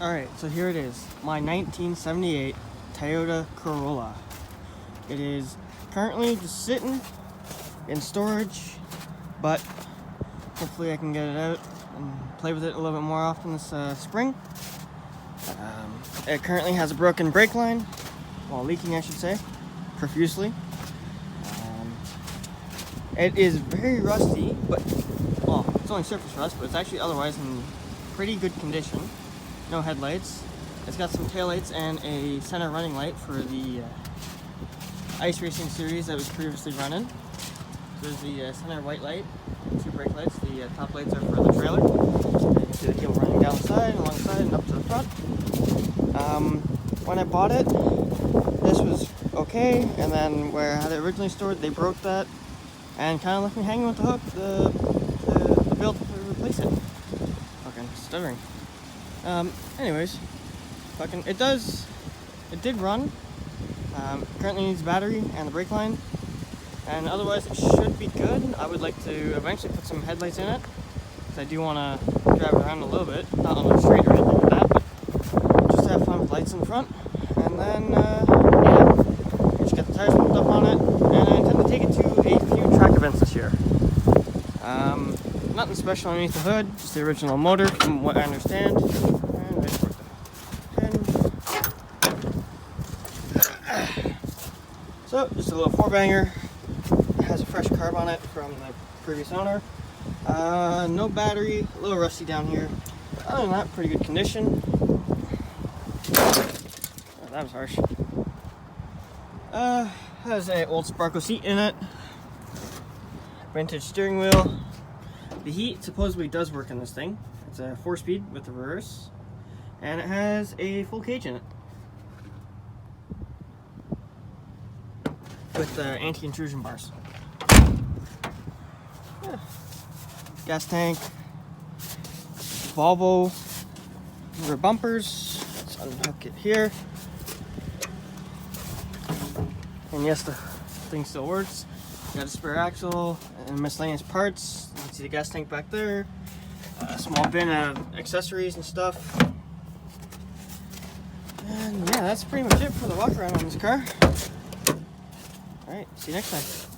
Alright, so here it is, my 1978 Toyota Corolla. It is currently just sitting in storage, but hopefully I can get it out and play with it a little bit more often this spring. It currently has a broken brake line, well, leaking I should say, profusely. It is very rusty, but, well, it's only surface rust, but it's actually otherwise in pretty good condition. No headlights. It's got some taillights and a center running light for the ice racing series that was previously running. So there's the center white light, two brake lights. The top lights are for the trailer. You can see the cable running down the side, alongside, and up to the front. When I bought it, this was okay, and then where I had it originally stored, they broke that and kind of left me hanging with the hook, the bill to replace it. Fucking stuttering. Anyways, it did run. Currently needs a battery and the brake line, and otherwise it should be good. I would like to eventually put some headlights in it, because I do want to drive around a little bit, not on the street or anything like that, but just have fun with lights in front. And then, yeah, just get the tires pumped up on it, and I intend to take it to a few track events this year. Nothing special underneath the hood, just the original motor from what I understand. And wait for it. So, just a little 4-banger. It has a fresh carb on it from the previous owner. No battery, a little rusty down here. Other than that, pretty good condition. Oh, that was harsh. Has an old Sparko seat in it. Vintage steering wheel. The heat supposedly does work in this thing. It's a 4-speed with the reverse, and it has a full cage in it with anti-intrusion bars. Yeah. Gas tank, Volvo rear bumpers. Let's unhook it here, and yes, the thing still works. Got a spare axle and miscellaneous parts. You can see the gas tank back there. A small bin of accessories and stuff. And yeah, that's pretty much it for the walk around on this car. Alright, see you next time.